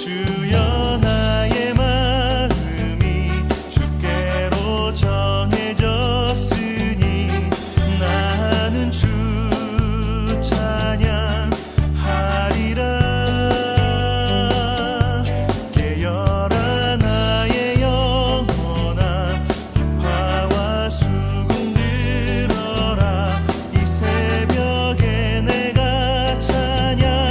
주여 나의 마음이 주께로 정해졌으니 나는 주 찬양하리라. 깨어라 나의 영혼아, 비파와 수군 들어라. 이 새벽에 내가 찬양하리라.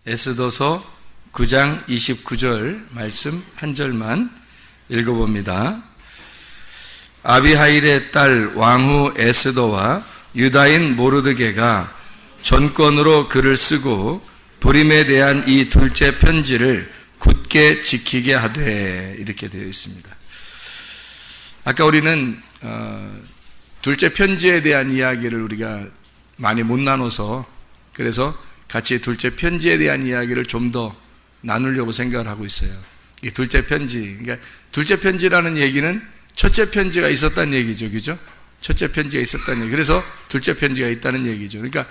에스더서 9장 29절 말씀 한 절만 읽어봅니다. 아비하일의 딸 왕후 에스더와 유다인 모르드게가 전권으로 글을 쓰고 불임에 대한 이 둘째 편지를 굳게 지키게 하되, 이렇게 되어 있습니다. 아까 우리는 둘째 편지에 대한 이야기를 우리가 많이 못 나눠서, 그래서 같이 둘째 편지에 대한 이야기를 좀 더 나누려고 생각을 하고 있어요. 이 둘째 편지, 그러니까 둘째 편지라는 얘기는 첫째 편지가 있었다는 얘기죠, 그죠? 첫째 편지가 있었다는 얘기. 그래서 둘째 편지가 있다는 얘기죠. 그러니까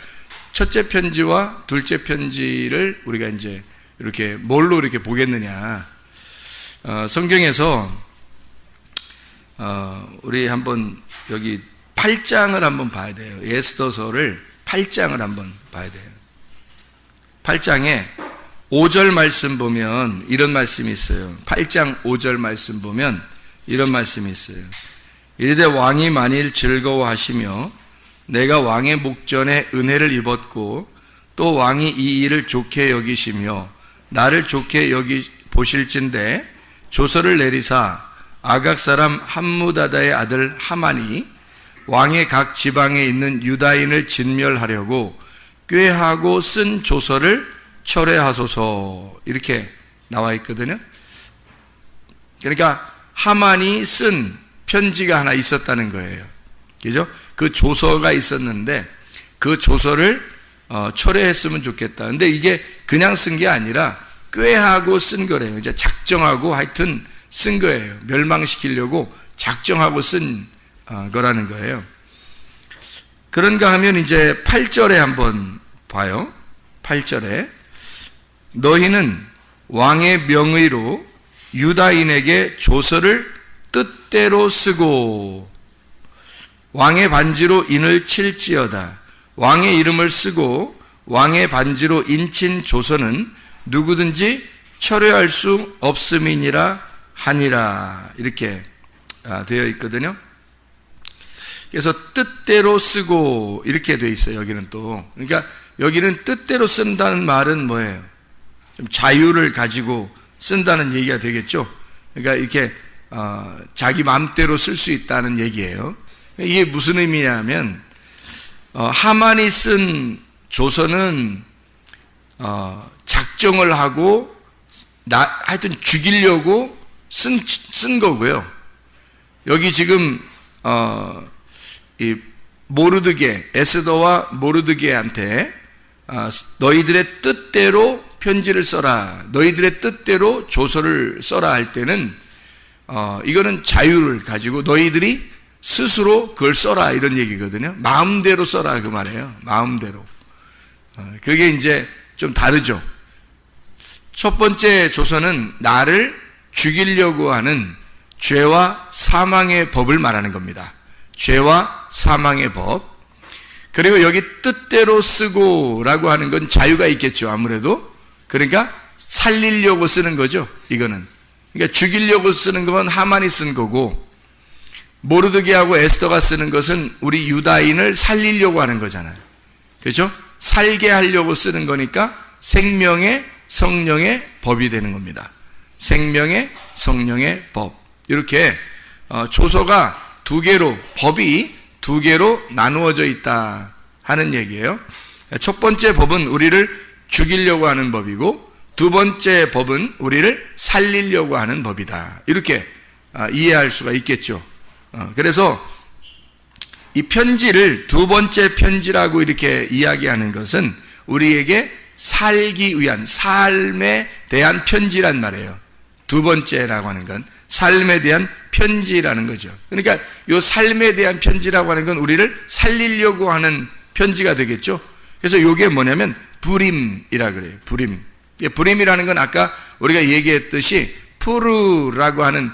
첫째 편지와 둘째 편지를 우리가 이제 이렇게 뭘로 이렇게 보겠느냐? 성경에서 우리 한번 여기 8장을 한번 봐야 돼요. 에스더서를 8장을 한번 봐야 돼요. 8장에 5절 말씀 보면 이런 말씀이 있어요. 8장 5절 말씀 보면 이런 말씀이 있어요. 이르되 왕이 만일 즐거워하시며 내가 왕의 목전에 은혜를 입었고 또 왕이 이 일을 좋게 여기시며 나를 좋게 여기 보실진대 조서를 내리사 아각 사람 함무다다의 아들 하만이 왕의 각 지방에 있는 유다인을 진멸하려고 꾀하고 쓴 조서를 철회하소서, 이렇게 나와 있거든요. 그러니까 하만이 쓴 편지가 하나 있었다는 거예요. 그죠? 그 조서가 있었는데 그 조서를 철회했으면 좋겠다. 근데 이게 그냥 쓴 게 아니라 꾀하고 쓴 거래요. 이제 작정하고 하여튼 쓴 거예요. 멸망시키려고 작정하고 쓴 거라는 거예요. 그런가 하면 이제 8절에 한번 봐요. 8절에 너희는 왕의 명의로 유다인에게 조서를 뜻대로 쓰고 왕의 반지로 인을 칠지어다. 왕의 이름을 쓰고 왕의 반지로 인친 조서는 누구든지 철회할 수 없음이니라 하니라. 이렇게 되어 있거든요. 그래서 뜻대로 쓰고 이렇게 되어 있어요. 여기는 또. 그러니까 여기는 뜻대로 쓴다는 말은 뭐예요? 좀 자유를 가지고 쓴다는 얘기가 되겠죠. 그러니까 이렇게 자기 마음대로 쓸 수 있다는 얘기예요. 이게 무슨 의미냐면 하만이 쓴 조서는 작정을 하고 하여튼 죽이려고 쓴 거고요. 여기 지금 이 모르드게, 에스더와 모르드게한테 너희들의 뜻대로 편지를 써라, 너희들의 뜻대로 조서를 써라 할 때는 이거는 자유를 가지고 너희들이 스스로 그걸 써라 이런 얘기거든요. 마음대로 써라 그 말이에요. 마음대로. 그게 이제 좀 다르죠. 첫 번째 조서는 나를 죽이려고 하는 죄와 사망의 법을 말하는 겁니다. 죄와 사망의 법. 그리고 여기 뜻대로 쓰고 라고 하는 건 자유가 있겠죠. 아무래도. 그러니까 살리려고 쓰는 거죠. 이거는. 그러니까 죽이려고 쓰는 건 하만이 쓴 거고, 모르드게하고 에스더가 쓰는 것은 우리 유다인을 살리려고 하는 거잖아요. 그렇죠? 살게 하려고 쓰는 거니까 생명의 성령의 법이 되는 겁니다. 생명의 성령의 법. 이렇게 조서가 두 개로, 법이 두 개로 나누어져 있다 하는 얘기예요. 첫 번째 법은 우리를 죽이려고 하는 법이고, 두 번째 법은 우리를 살리려고 하는 법이다. 이렇게 이해할 수가 있겠죠. 그래서 이 편지를 두 번째 편지라고 이렇게 이야기하는 것은 우리에게 살기 위한, 삶에 대한 편지란 말이에요. 두 번째라고 하는 건 삶에 대한 편지라는 거죠. 그러니까 이 삶에 대한 편지라고 하는 건 우리를 살리려고 하는 편지가 되겠죠. 그래서 이게 뭐냐면 부림이라 그래요. 부림. 부림이라는 건 아까 우리가 얘기했듯이 푸르라고 하는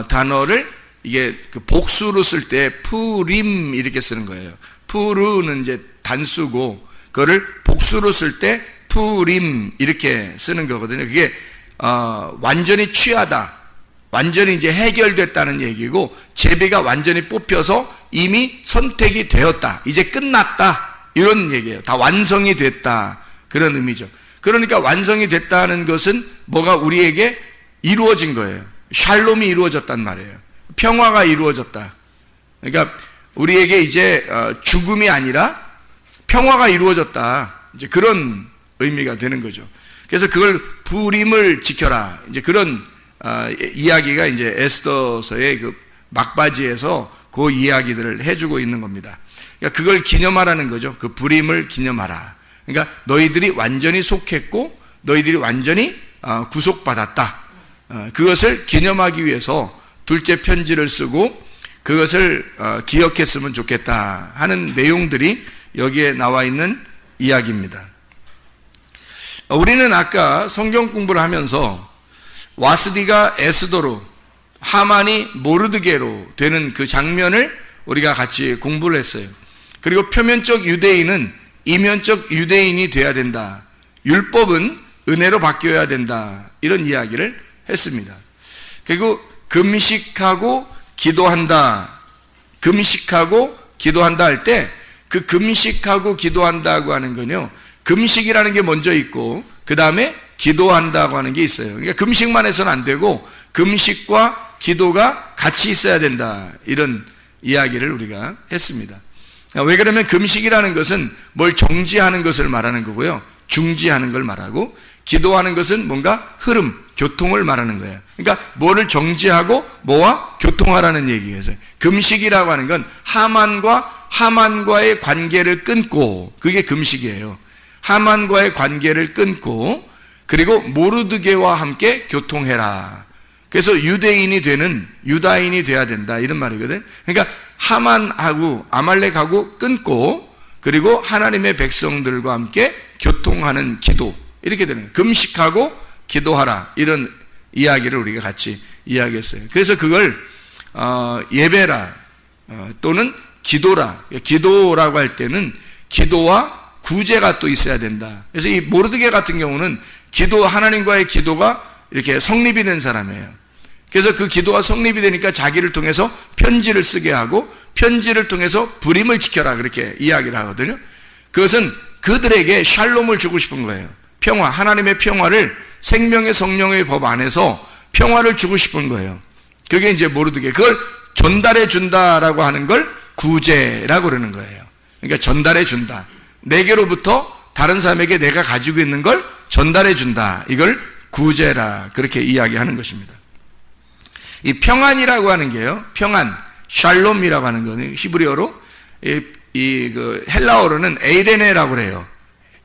단어를 이게 그 복수로 쓸 때 푸림 이렇게 쓰는 거예요. 푸르는 이제 단수고, 그거를 복수로 쓸 때 푸림 이렇게 쓰는 거거든요. 그게 완전히 취하다, 완전히 이제 해결됐다는 얘기고, 제비가 완전히 뽑혀서 이미 선택이 되었다, 이제 끝났다, 이런 얘기예요. 다 완성이 됐다, 그런 의미죠. 그러니까 완성이 됐다는 것은 뭐가 우리에게 이루어진 거예요. 샬롬이 이루어졌단 말이에요. 평화가 이루어졌다. 그러니까 우리에게 이제 죽음이 아니라 평화가 이루어졌다, 이제 그런 의미가 되는 거죠. 그래서 그걸 부림을 지켜라, 이제 그런 이야기가 이제 에스더서의 그 막바지에서 그 이야기들을 해주고 있는 겁니다. 그러니까 그걸 기념하라는 거죠. 그 부림을 기념하라. 그러니까 너희들이 완전히 속했고 너희들이 완전히 구속받았다. 그것을 기념하기 위해서 둘째 편지를 쓰고 그것을 기억했으면 좋겠다 하는 내용들이 여기에 나와 있는 이야기입니다. 우리는 아까 성경 공부를 하면서 와스디가 에스더로, 하만이 모르드게로 되는 그 장면을 우리가 같이 공부를 했어요. 그리고 표면적 유대인은 이면적 유대인이 돼야 된다, 율법은 은혜로 바뀌어야 된다, 이런 이야기를 했습니다. 그리고 금식하고 기도한다, 금식하고 기도한다 할 때 그 금식하고 기도한다고 하는 건요, 금식이라는 게 먼저 있고 그 다음에 기도한다고 하는 게 있어요. 그러니까 금식만 해서는 안 되고 금식과 기도가 같이 있어야 된다, 이런 이야기를 우리가 했습니다. 왜 그러면 금식이라는 것은 뭘 정지하는 것을 말하는 거고요, 중지하는 걸 말하고, 기도하는 것은 뭔가 흐름, 교통을 말하는 거예요. 그러니까 뭐를 정지하고 뭐와 교통하라는 얘기예요. 금식이라고 하는 건 하만과의 관계를 끊고, 그게 금식이에요. 하만과의 관계를 끊고, 그리고 모르드게와 함께 교통해라. 그래서 유대인이 되는 유다인이 돼야 된다 이런 말이거든. 그러니까 하만하고 아말렉하고 끊고 그리고 하나님의 백성들과 함께 교통하는 기도 이렇게 되는 거예요. 금식하고 기도하라 이런 이야기를 우리가 같이 이야기했어요. 그래서 그걸 예배라 또는 기도라. 기도라고 할 때는 기도와 구제가 또 있어야 된다. 그래서 이 모르드게 같은 경우는 하나님과의 기도가 이렇게 성립이 된 사람이에요. 그래서 그 기도가 성립이 되니까 자기를 통해서 편지를 쓰게 하고 편지를 통해서 불임을 지켜라 그렇게 이야기를 하거든요. 그것은 그들에게 샬롬을 주고 싶은 거예요. 평화, 하나님의 평화를 생명의 성령의 법 안에서 평화를 주고 싶은 거예요. 그게 이제 모르드게 그걸 전달해 준다라고 하는 걸 구제라고 그러는 거예요. 그러니까 전달해 준다. 내게로부터 다른 사람에게 내가 가지고 있는 걸 전달해 준다. 이걸 구제라 그렇게 이야기하는 것입니다. 이 평안이라고 하는 게요. 평안, 샬롬이라고 하는 거는 히브리어로 그 헬라어로는 에이레네라고 그래요.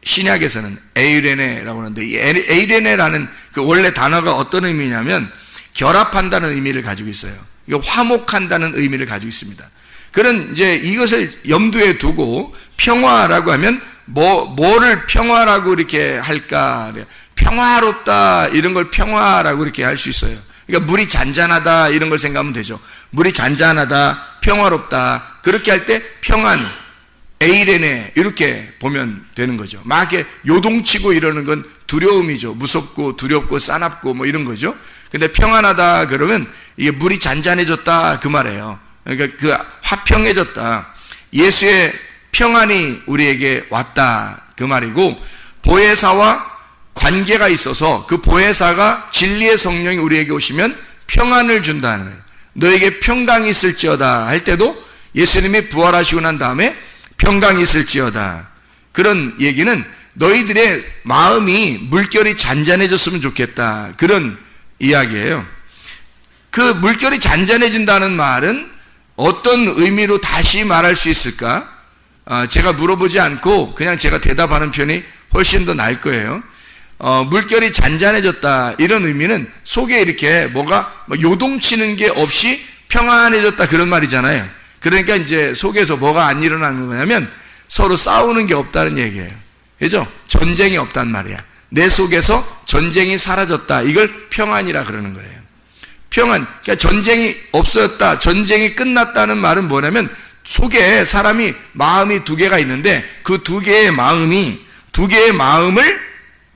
신약에서는 에이레네라고 하는데 이 에이레네라는 그 원래 단어가 어떤 의미냐면 결합한다는 의미를 가지고 있어요. 이거 화목한다는 의미를 가지고 있습니다. 그런 이제 이것을 염두에 두고 평화라고 하면 뭐를 평화라고 이렇게 할까? 평화롭다 이런 걸 평화라고 이렇게 할 수 있어요. 그러니까 물이 잔잔하다 이런 걸 생각하면 되죠. 물이 잔잔하다, 평화롭다 그렇게 할 때 평안, 에이레네 이렇게 보면 되는 거죠. 막 이렇게 요동치고 이러는 건 두려움이죠. 무섭고 두렵고 싸납고 뭐 이런 거죠. 근데 평안하다 그러면 이게 물이 잔잔해졌다 그 말이에요. 그러니까 그 화평해졌다. 예수의 평안이 우리에게 왔다 그 말이고 보혜사와 관계가 있어서 그 보혜사가 진리의 성령이 우리에게 오시면 평안을 준다는 거예요. 너에게 평강이 있을지어다 할 때도 예수님이 부활하시고 난 다음에 평강이 있을지어다 그런 얘기는 너희들의 마음이 물결이 잔잔해졌으면 좋겠다 그런 이야기예요. 그 물결이 잔잔해진다는 말은 어떤 의미로 다시 말할 수 있을까? 제가 물어보지 않고 그냥 제가 대답하는 편이 훨씬 더 나을 거예요. 물결이 잔잔해졌다 이런 의미는 속에 이렇게 뭐가 요동치는 게 없이 평안해졌다 그런 말이잖아요. 그러니까 이제 속에서 뭐가 안 일어나는 거냐면 서로 싸우는 게 없다는 얘기예요. 그죠? 전쟁이 없단 말이야. 내 속에서 전쟁이 사라졌다 이걸 평안이라 그러는 거예요. 평안, 그러니까 전쟁이 없어졌다, 전쟁이 끝났다는 말은 뭐냐면 속에 사람이 마음이 두 개가 있는데 그 두 개의 마음을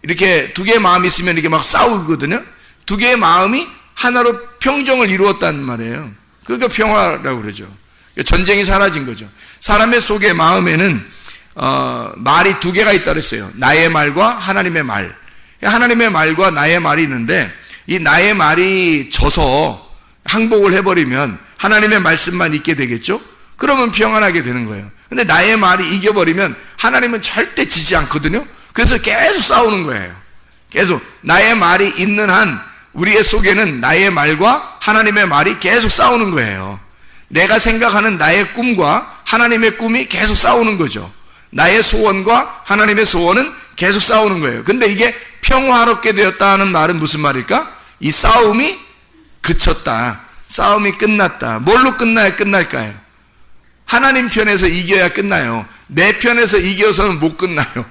이렇게 두 개의 마음이 있으면 이렇게 막 싸우거든요. 두 개의 마음이 하나로 평정을 이루었다는 말이에요. 그러니까 평화라고 그러죠. 전쟁이 사라진 거죠. 사람의 속의 마음에는 말이 두 개가 있다고 했어요. 나의 말과 하나님의 말. 하나님의 말과 나의 말이 있는데 이 나의 말이 져서 항복을 해버리면 하나님의 말씀만 있게 되겠죠? 그러면 평안하게 되는 거예요. 근데 나의 말이 이겨버리면 하나님은 절대 지지 않거든요. 그래서 계속 싸우는 거예요. 계속 나의 말이 있는 한 우리의 속에는 나의 말과 하나님의 말이 계속 싸우는 거예요. 내가 생각하는 나의 꿈과 하나님의 꿈이 계속 싸우는 거죠. 나의 소원과 하나님의 소원은 계속 싸우는 거예요. 근데 이게 평화롭게 되었다는 말은 무슨 말일까? 이 싸움이 그쳤다. 싸움이 끝났다. 뭘로 끝나야 끝날까요? 하나님 편에서 이겨야 끝나요. 내 편에서 이겨서는 못 끝나요.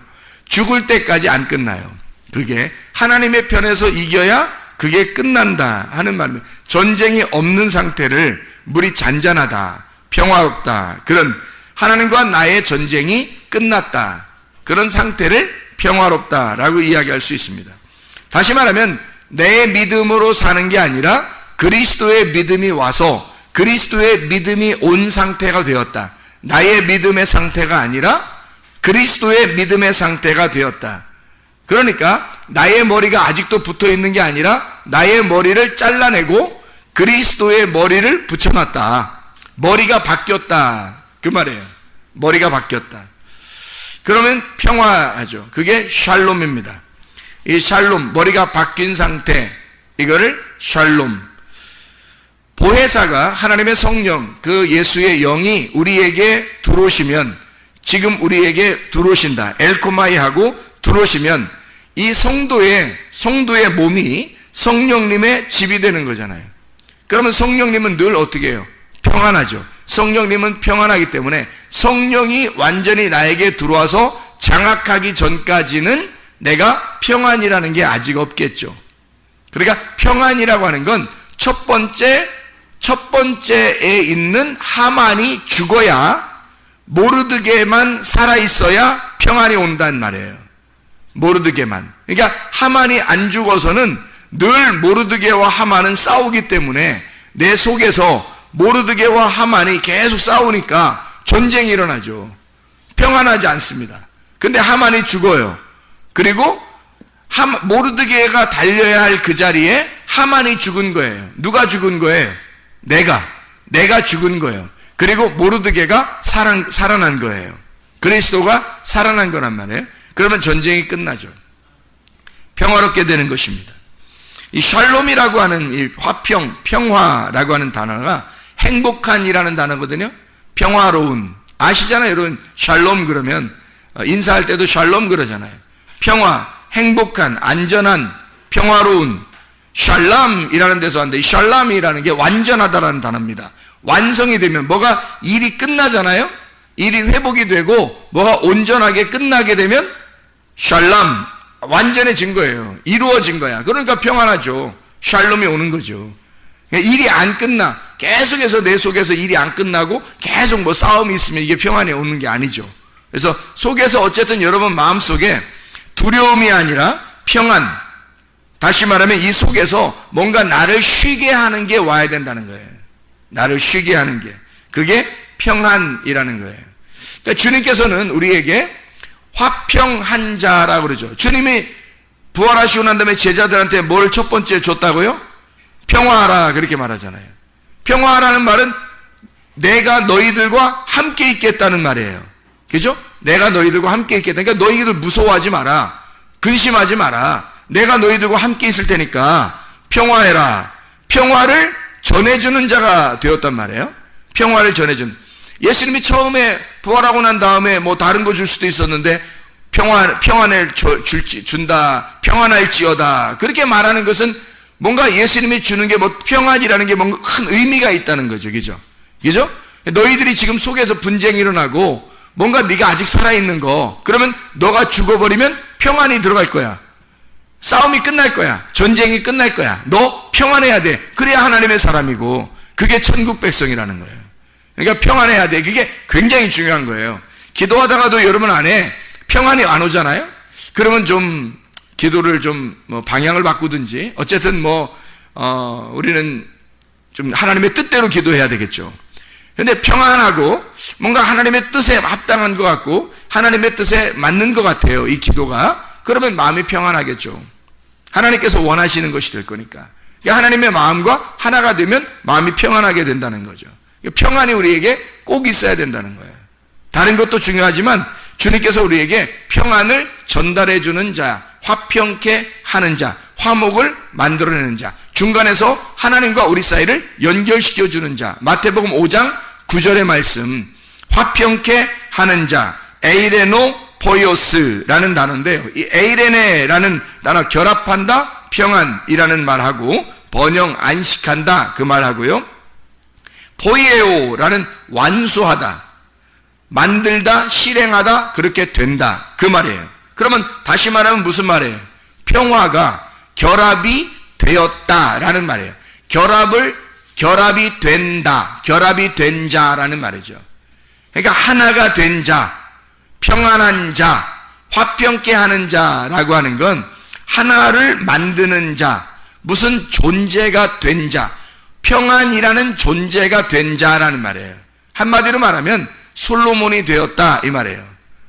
죽을 때까지 안 끝나요. 그게 하나님의 편에서 이겨야 그게 끝난다 하는 말입니다. 전쟁이 없는 상태를 물이 잔잔하다, 평화롭다, 그런 하나님과 나의 전쟁이 끝났다, 그런 상태를 평화롭다라고 이야기할 수 있습니다. 다시 말하면 내 믿음으로 사는 게 아니라 그리스도의 믿음이 와서 그리스도의 믿음이 온 상태가 되었다. 나의 믿음의 상태가 아니라 그리스도의 믿음의 상태가 되었다. 그러니까 나의 머리가 아직도 붙어 있는 게 아니라 나의 머리를 잘라내고 그리스도의 머리를 붙여놨다. 머리가 바뀌었다. 그 말이에요. 머리가 바뀌었다. 그러면 평화하죠. 그게 샬롬입니다. 이 샬롬, 머리가 바뀐 상태, 이거를 샬롬. 보혜사가 하나님의 성령, 그 예수의 영이 우리에게 들어오시면, 지금 우리에게 들어오신다. 엘코마이하고 들어오시면 이 성도의 몸이 성령님의 집이 되는 거잖아요. 그러면 성령님은 늘 어떻게 해요? 평안하죠. 성령님은 평안하기 때문에 성령이 완전히 나에게 들어와서 장악하기 전까지는 내가 평안이라는 게 아직 없겠죠. 그러니까 평안이라고 하는 건 첫 번째에 있는 하만이 죽어야 모르드게만 살아있어야 평안이 온다는 말이에요. 모르드게만. 그러니까 하만이 안 죽어서는 늘 모르드게와 하만은 싸우기 때문에 내 속에서 모르드게와 하만이 계속 싸우니까 전쟁이 일어나죠. 평안하지 않습니다. 근데 하만이 죽어요. 그리고 모르드게가 달려야 할 그 자리에 하만이 죽은 거예요. 누가 죽은 거예요? 내가 죽은 거예요. 그리고 모르드게가 살아난 거예요. 그리스도가 살아난 거란 말이에요. 그러면 전쟁이 끝나죠. 평화롭게 되는 것입니다. 이 샬롬이라고 하는 이 평화라고 하는 단어가 행복한이라는 단어거든요. 평화로운. 아시잖아요, 여러분. 샬롬 그러면 인사할 때도 샬롬 그러잖아요. 평화, 행복한, 안전한, 평화로운. 샬람이라는 데서 왔는데 이 샬람이라는 게 완전하다라는 단어입니다. 완성이 되면 뭐가 일이 끝나잖아요. 일이 회복이 되고 뭐가 온전하게 끝나게 되면 샬람, 완전해진 거예요. 이루어진 거야. 그러니까 평안하죠. 샬롬이 오는 거죠. 일이 안 끝나. 계속해서 내 속에서 일이 안 끝나고 계속 뭐 싸움이 있으면 이게 평안이 오는 게 아니죠. 그래서 속에서 어쨌든 여러분 마음속에 두려움이 아니라 평안, 다시 말하면 이 속에서 뭔가 나를 쉬게 하는 게 와야 된다는 거예요. 나를 쉬게 하는 게. 그게 평안이라는 거예요. 그러니까 주님께서는 우리에게 화평한 자라고 그러죠. 주님이 부활하시고 난 다음에 제자들한테 뭘 첫 번째 줬다고요? 평화하라 그렇게 말하잖아요. 평화하라는 말은 내가 너희들과 함께 있겠다는 말이에요. 그죠? 내가 너희들과 함께 있겠다. 그러니까 너희들 무서워하지 마라. 근심하지 마라. 내가 너희들과 함께 있을 테니까 평화해라. 평화를 전해주는 자가 되었단 말이에요. 평화를 전해준. 예수님이 처음에 부활하고 난 다음에 뭐 다른 거 줄 수도 있었는데 평안을 준다. 평안할지어다. 그렇게 말하는 것은 뭔가 예수님이 주는 게 뭐 평안이라는 게 뭔가 큰 의미가 있다는 거죠. 그죠? 그죠? 너희들이 지금 속에서 분쟁이 일어나고 뭔가 네가 아직 살아있는 거, 그러면 너가 죽어버리면 평안이 들어갈 거야. 싸움이 끝날 거야. 전쟁이 끝날 거야. 너 평안해야 돼. 그래야 하나님의 사람이고 그게 천국 백성이라는 거예요. 그러니까 평안해야 돼. 그게 굉장히 중요한 거예요. 기도하다가도 여러분 안에 평안이 안 오잖아요. 그러면 좀 기도를 좀 뭐 방향을 바꾸든지 어쨌든 우리는 좀 하나님의 뜻대로 기도해야 되겠죠. 근데 평안하고 뭔가 하나님의 뜻에 합당한 것 같고 하나님의 뜻에 맞는 것 같아요. 이 기도가. 그러면 마음이 평안하겠죠. 하나님께서 원하시는 것이 될 거니까. 하나님의 마음과 하나가 되면 마음이 평안하게 된다는 거죠. 평안이 우리에게 꼭 있어야 된다는 거예요. 다른 것도 중요하지만 주님께서 우리에게 평안을 전달해 주는 자, 화평케 하는 자, 화목을 만들어내는 자, 중간에서 하나님과 우리 사이를 연결시켜 주는 자. 마태복음 5장 9절의 말씀, 화평케 하는 자, 에이레노 포이오스라는 단어인데요. 이 에이레네라는 단어, 결합한다, 평안이라는 말하고 번영, 안식한다 그 말하고요. 포이에오라는 완수하다, 만들다, 실행하다, 그렇게 된다 그 말이에요. 그러면 다시 말하면 무슨 말이에요? 평화가 결합이 되었다라는 말이에요. 결합이 된다, 결합이 된 자라는 말이죠. 그러니까 하나가 된 자, 평안한 자, 화평케 하는 자라고 하는 건 하나를 만드는 자, 무슨 존재가 된 자, 평안이라는 존재가 된 자라는 말이에요. 한마디로 말하면 솔로몬이 되었다 이 말이에요.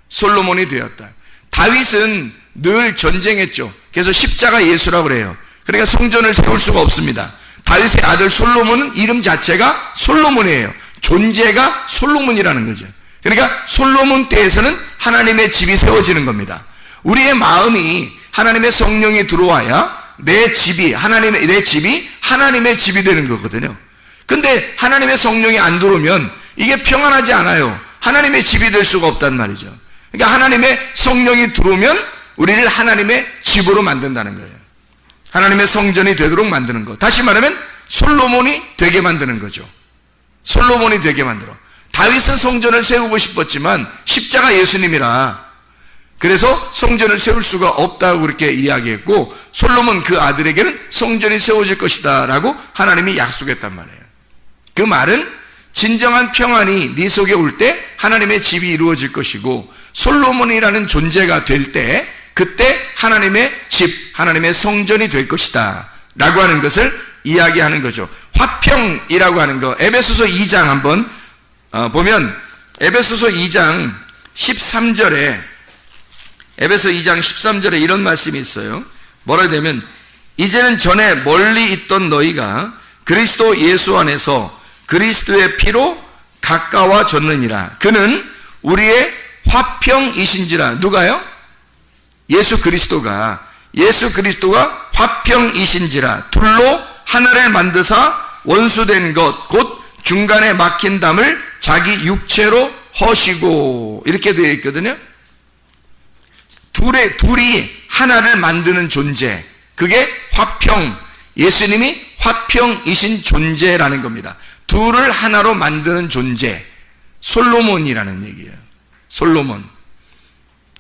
솔로몬이 되었다. 다윗은 늘 전쟁했죠. 그래서 십자가 예수라고 그래요. 그러니까 성전을 세울 수가 없습니다. 다윗의 아들 솔로몬은 이름 자체가 솔로몬이에요. 존재가 솔로몬이라는 거죠. 그러니까 솔로몬 때에서는 하나님의 집이 세워지는 겁니다. 우리의 마음이 하나님의 성령이 들어와야 내 집이 하나님의 집이 되는 거거든요. 근데 하나님의 성령이 안 들어오면 이게 평안하지 않아요. 하나님의 집이 될 수가 없단 말이죠. 그러니까 하나님의 성령이 들어오면 우리를 하나님의 집으로 만든다는 거예요. 하나님의 성전이 되도록 만드는 것. 다시 말하면 솔로몬이 되게 만드는 거죠. 솔로몬이 되게 만들어. 다윗은 성전을 세우고 싶었지만 십자가 예수님이라 그래서 성전을 세울 수가 없다고 그렇게 이야기했고, 솔로몬 그 아들에게는 성전이 세워질 것이다 라고 하나님이 약속했단 말이에요. 그 말은 진정한 평안이 네 속에 올 때 하나님의 집이 이루어질 것이고, 솔로몬이라는 존재가 될 때 그때 하나님의 집, 하나님의 성전이 될 것이다 라고 하는 것을 이야기하는 거죠. 화평이라고 하는 거, 에베소서 2장 한번 보면 에베소서 2장 13절에 에베소 2장 13절에 이런 말씀이 있어요. 뭐라 되면 이제는 전에 멀리 있던 너희가 그리스도 예수 안에서 그리스도의 피로 가까워졌느니라. 그는 우리의 화평이신지라. 누가요? 예수 그리스도가 화평이신지라. 둘로 하나를 만드사 원수된 것 곧 중간에 막힌 담을 자기 육체로 허시고, 이렇게 되어 있거든요. 둘이 하나를 만드는 존재, 그게 화평, 예수님이 화평이신 존재라는 겁니다. 둘을 하나로 만드는 존재, 솔로몬이라는 얘기예요. 솔로몬,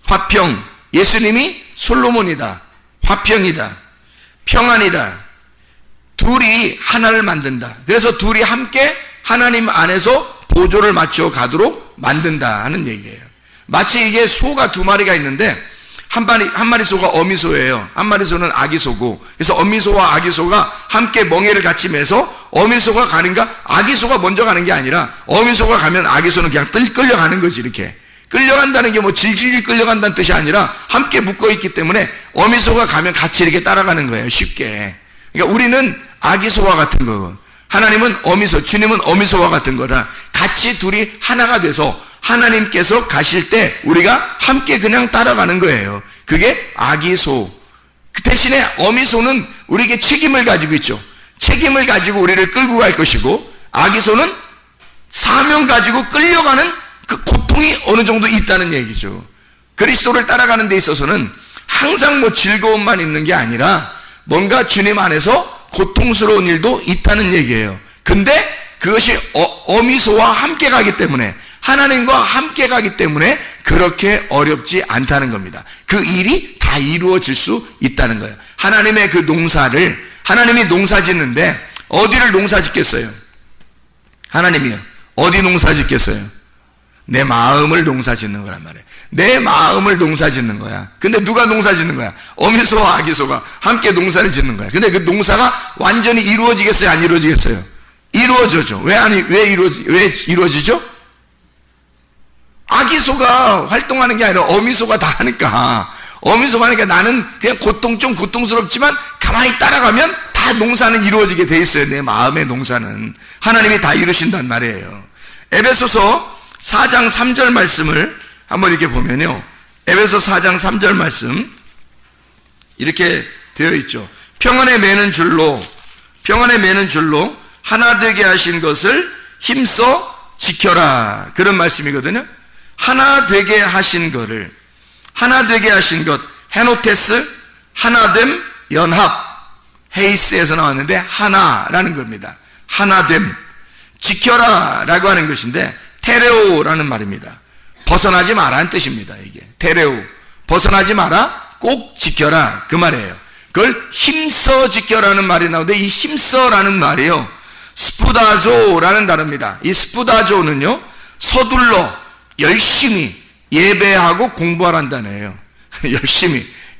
화평, 예수님이 솔로몬이다, 화평이다, 평안이다. 둘이 하나를 만든다. 그래서 둘이 함께 하나님 안에서 보조를 맞춰 가도록 만든다 하는 얘기예요. 마치 이게 소가 두 마리가 있는데 한 마리 소가 어미소예요. 한 마리 소는 아기소고, 그래서 어미소와 아기소가 함께 멍에를 같이 매서 어미소가 가는가, 아기소가 먼저 가는 게 아니라 어미소가 가면 아기소는 그냥 끌려가는 거지. 이렇게 끌려간다는 게 뭐 질질 끌려간다는 뜻이 아니라 함께 묶어있기 때문에 어미소가 가면 같이 이렇게 따라가는 거예요. 쉽게. 그러니까 우리는 아기소와 같은 거, 하나님은 어미소, 주님은 어미소와 같은 거라 같이 둘이 하나가 돼서 하나님께서 가실 때 우리가 함께 그냥 따라가는 거예요. 그게 아기소. 그 대신에 어미소는 우리에게 책임을 가지고 있죠. 책임을 가지고 우리를 끌고 갈 것이고, 아기소는 사명 가지고 끌려가는 그 고통이 어느 정도 있다는 얘기죠. 그리스도를 따라가는 데 있어서는 항상 뭐 즐거움만 있는 게 아니라 뭔가 주님 안에서 고통스러운 일도 있다는 얘기예요. 근데 그것이 어미소와 함께 가기 때문에, 하나님과 함께 가기 때문에 그렇게 어렵지 않다는 겁니다. 그 일이 다 이루어질 수 있다는 거예요. 하나님의 그 농사를, 하나님이 농사 짓는데 어디를 농사 짓겠어요? 하나님이요. 어디 농사 짓겠어요? 내 마음을 농사 짓는 거란 말이에요. 내 마음을 농사 짓는 거야. 근데 누가 농사 짓는 거야? 어미소와 아기소가 함께 농사를 짓는 거야. 근데 그 농사가 완전히 이루어지겠어요? 안 이루어지겠어요? 이루어져죠. 왜 이루어지죠? 아기소가 활동하는 게 아니라 어미소가 다 하니까. 어미소가 하니까 나는 그냥 좀 고통스럽지만 가만히 따라가면 다 농사는 이루어지게 돼 있어요. 내 마음의 농사는 하나님이 다 이루신단 말이에요. 에베소서 4장 3절 말씀을 한번 이렇게 보면요, 에베소 4장 3절 말씀 이렇게 되어 있죠. 평안에 매는 줄로 하나 되게 하신 것을 힘써 지켜라, 그런 말씀이거든요. 하나 되게 하신 것, 헤노테스, 하나됨, 연합, 헤이스에서 나왔는데 하나라는 겁니다. 하나됨, 지켜라 라고 하는 것인데, 테레오라는 말입니다. 벗어나지 마라는 뜻입니다. 이게 테레오, 벗어나지 마라, 꼭 지켜라, 그 말이에요. 그걸 힘써 지켜라는 말이 나오는데, 이 힘써라는 말이요, 스푸다조라는 단어입니다. 이 스푸다조는요, 서둘러 열심히 예배하고 공부하라는 단어예요.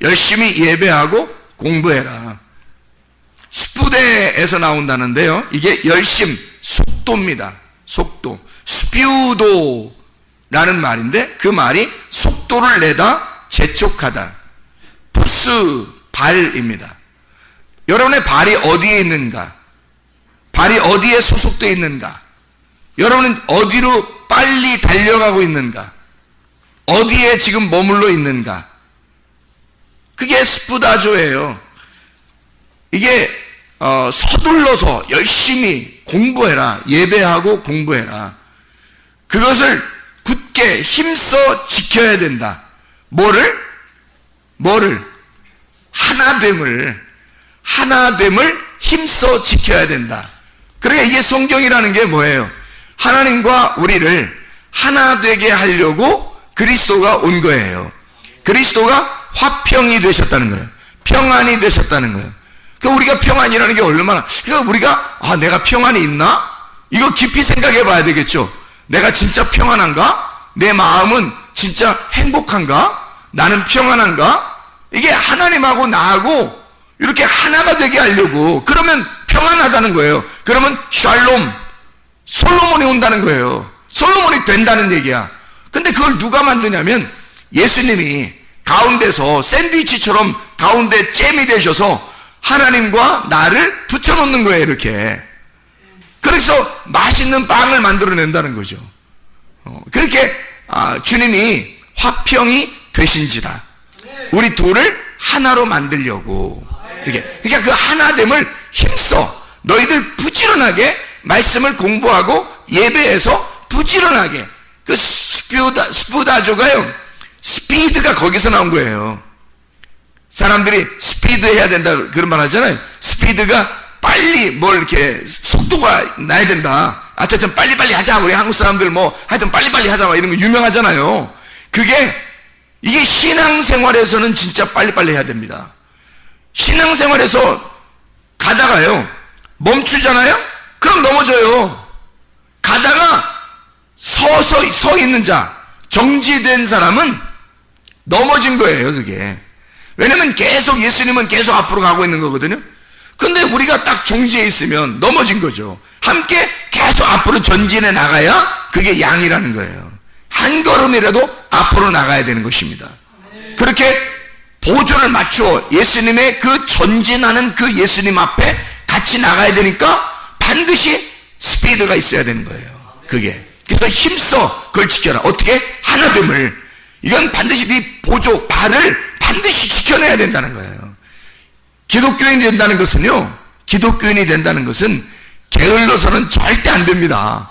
열심히 예배하고 공부해라. 스푸데에서 나온다는데요, 이게 열심, 속도입니다. 속도. 스피우도라는 말인데, 그 말이 속도를 내다, 재촉하다. 푸스, 발입니다. 여러분의 발이 어디에 있는가? 발이 어디에 소속되어 있는가? 여러분은 어디로 빨리 달려가고 있는가? 어디에 지금 머물러 있는가? 그게 스푸다조예요. 이게 서둘러서 열심히 공부해라, 예배하고 공부해라. 그것을 굳게 힘써 지켜야 된다. 뭐를? 하나됨을 하나됨을 힘써 지켜야 된다. 그러니까 이게 성경이라는 게 뭐예요? 하나님과 우리를 하나 되게 하려고 그리스도가 온 거예요. 그리스도가 화평이 되셨다는 거예요. 평안이 되셨다는 거예요. 그러니까 우리가 평안이라는 게 얼마나, 그러니까 우리가 내가 평안이 있나? 이거 깊이 생각해 봐야 되겠죠. 내가 진짜 평안한가? 내 마음은 진짜 행복한가? 나는 평안한가? 이게 하나님하고 나하고 이렇게 하나가 되게 하려고, 그러면 평안하다는 거예요. 그러면 샬롬, 솔로몬이 온다는 거예요. 솔로몬이 된다는 얘기야. 근데 그걸 누가 만드냐면 예수님이 가운데서 샌드위치처럼 가운데 잼이 되셔서 하나님과 나를 붙여놓는 거예요. 이렇게. 그래서 맛있는 빵을 만들어낸다는 거죠. 그렇게 주님이 화평이 되신지라 우리 둘을 하나로 만들려고 이렇게. 그러니까 그 하나됨을 힘써 너희들 부지런하게 말씀을 공부하고 예배에서 부지런하게. 그 스푸다조가요, 스피드가 거기서 나온 거예요. 사람들이 스피드 해야 된다 그런 말 하잖아요. 스피드가 빨리 뭘 이렇게 속도가 나야 된다. 하여튼 빨리빨리 하자. 우리 한국 사람들 하여튼 빨리빨리 하자. 이런 거 유명하잖아요. 이게 신앙생활에서는 진짜 빨리빨리 해야 됩니다. 신앙생활에서 가다가요, 멈추잖아요? 그럼 넘어져요. 가다가 서 있는 자, 정지된 사람은 넘어진 거예요, 그게. 왜냐면 계속 예수님은 계속 앞으로 가고 있는 거거든요. 근데 우리가 딱 정지해 있으면 넘어진 거죠. 함께 계속 앞으로 전진해 나가야 그게 양이라는 거예요. 한 걸음이라도 앞으로 나가야 되는 것입니다. 그렇게 보조를 맞추어 예수님의 그 전진하는 그 예수님 앞에 같이 나가야 되니까 반드시 스피드가 있어야 되는 거예요. 그게. 그래서 힘써 그걸 지켜라. 어떻게? 하나됨을. 이건 반드시 네 보조, 발을 반드시 지켜내야 된다는 거예요. 기독교인이 된다는 것은 게을러서는 절대 안 됩니다.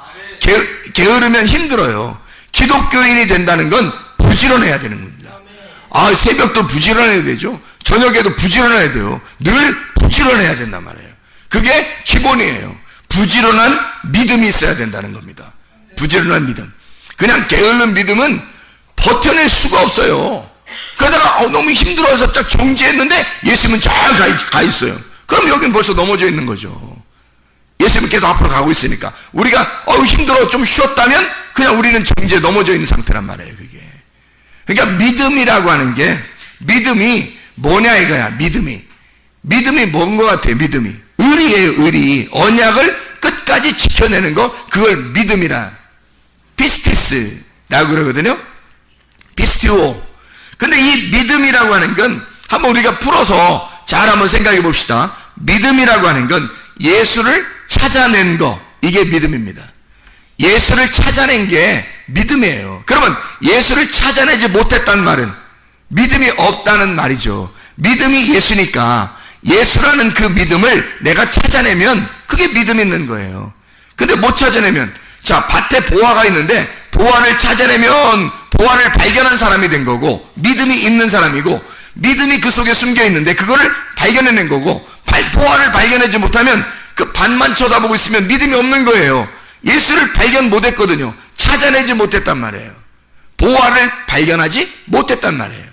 게으르면 힘들어요. 기독교인이 된다는 건 부지런해야 되는 겁니다. 새벽도 부지런해야 되죠. 저녁에도 부지런해야 돼요. 늘 부지런해야 된단 말이에요. 그게 기본이에요. 부지런한 믿음이 있어야 된다는 겁니다. 부지런한 믿음. 그냥 게으른 믿음은 버텨낼 수가 없어요. 그러다가 너무 힘들어서 딱 정지했는데 예수님은 잘 가 있어요. 그럼 여긴 벌써 넘어져 있는 거죠. 예수님은 계속 앞으로 가고 있으니까. 우리가 힘들어 좀 쉬었다면 그냥 우리는 정지에 넘어져 있는 상태란 말이에요. 그게. 그러니까 믿음이라고 하는 게, 믿음이 뭐냐 이거야. 믿음이 뭔 것 같아요. 믿음이 의리예요. 의리. 언약을 끝까지 지켜내는 거, 그걸 믿음이라 피스티스라고 그러거든요. 피스티오. 근데 이 믿음이라고 하는 건 한번 우리가 풀어서 잘 한번 생각해 봅시다. 믿음이라고 하는 건 예수를 찾아낸 거, 이게 믿음입니다. 예수를 찾아낸 게 믿음이에요. 그러면 예수를 찾아내지 못했다는 말은 믿음이 없다는 말이죠. 믿음이 예수니까 예수라는 그 믿음을 내가 찾아내면 그게 믿음 있는 거예요. 근데 못 찾아내면, 자, 밭에 보화가 있는데 보화를 찾아내면 보화를 발견한 사람이 된 거고, 믿음이 있는 사람이고, 믿음이 그 속에 숨겨 있는데 그거를 발견해낸 거고, 보화를 발견하지 못하면 그 밭만 쳐다보고 있으면 믿음이 없는 거예요. 예수를 발견 못했거든요. 찾아내지 못했단 말이에요. 보화를 발견하지 못했단 말이에요.